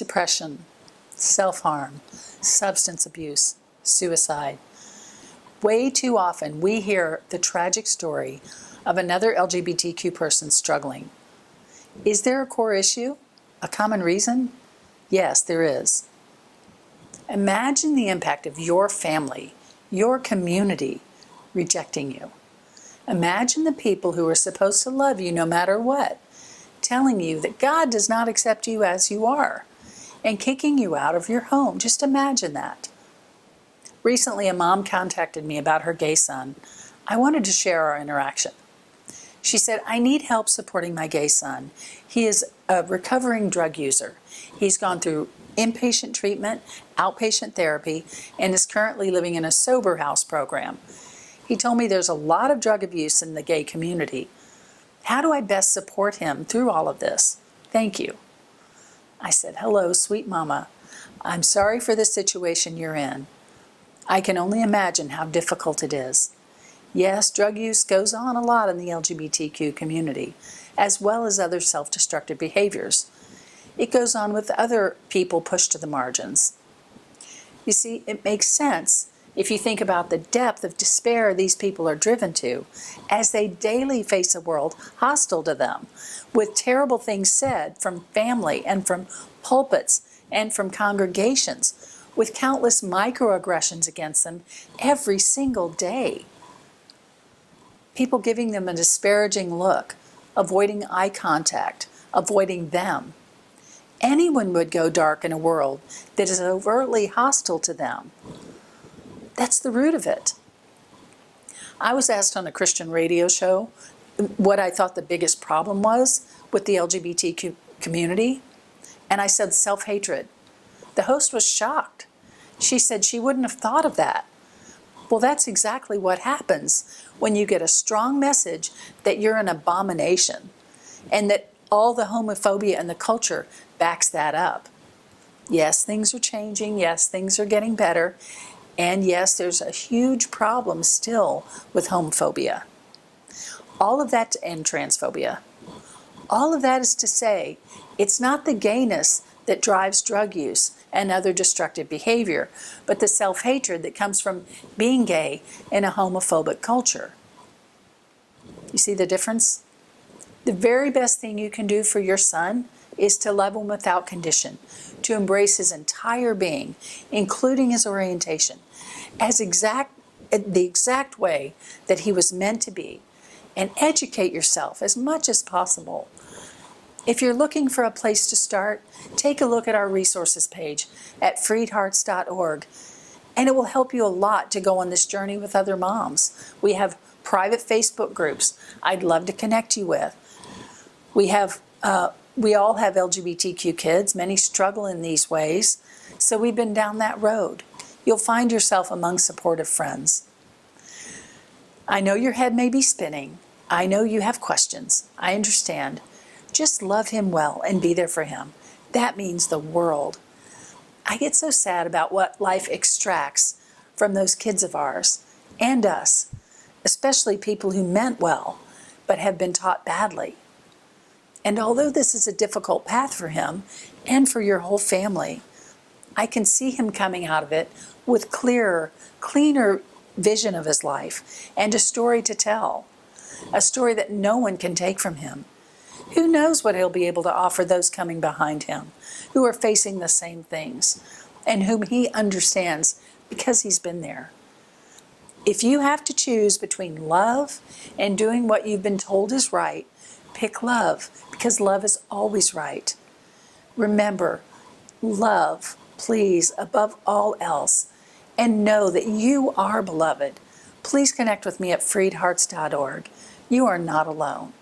depression, self-harm, substance abuse, suicide. Way too often we hear the tragic story of another LGBTQ person struggling. Is there a core issue? A common reason? Yes, there is. Imagine the impact of your family, your community, rejecting you. Imagine the people who are supposed to love you no matter what, telling you that God does not accept you as you are, and kicking you out of your home. Just imagine that. Recently, a mom contacted me about her gay son. I wanted to share our interaction. She said, I need help supporting my gay son. He is a recovering drug user. He's gone through inpatient treatment, outpatient therapy, and is currently living in a sober house program. He told me there's a lot of drug abuse in the gay community. How do I best support him through all of this? Thank you. I said, hello, sweet mama. I'm sorry for the situation you're in. I can only imagine how difficult it is. Yes, drug use goes on a lot in the LGBTQ community, as well as other self-destructive behaviors. It goes on with other people pushed to the margins. You see, it makes sense if you think about the depth of despair these people are driven to as they daily face a world hostile to them, with terrible things said from family and from pulpits and from congregations, with countless microaggressions against them every single day. People giving them a disparaging look, avoiding eye contact, avoiding them. Anyone would go dark in a world that is overtly hostile to them. That's the root of it. I was asked on a Christian radio show what I thought the biggest problem was with the LGBTQ community, and I said self-hatred. The host was shocked. She said she wouldn't have thought of that. Well, that's exactly what happens when you get a strong message that you're an abomination and that all the homophobia in the culture backs that up. Yes, things are changing. Yes, things are getting better. And yes, there's a huge problem still with homophobia. All of that, and transphobia. All of that is to say, it's not the gayness that drives drug use and other destructive behavior, but the self-hatred that comes from being gay in a homophobic culture. You see the difference? The very best thing you can do for your son is to love him without condition, to embrace his entire being, including his orientation, as the exact way that he was meant to be, and educate yourself as much as possible. If you're looking for a place to start, take a look at our resources page at FreedHearts.org, and it will help you a lot to go on this journey with other moms. We have private Facebook groups I'd love to connect you with. We all have LGBTQ kids. Many struggle in these ways, so we've been down that road. You'll find yourself among supportive friends. I know your head may be spinning. I know you have questions. I understand. Just love him well and be there for him. That means the world. I get so sad about what life extracts from those kids of ours and us, especially people who meant well but have been taught badly. And although this is a difficult path for him and for your whole family, I can see him coming out of it with clearer, cleaner vision of his life and a story to tell, a story that no one can take from him. Who knows what he'll be able to offer those coming behind him, who are facing the same things, and whom he understands because he's been there. If you have to choose between love and doing what you've been told is right, pick love, because love is always right. Remember, love, please, above all else, and know that you are beloved. Please connect with me at FreedHearts.org. You are not alone.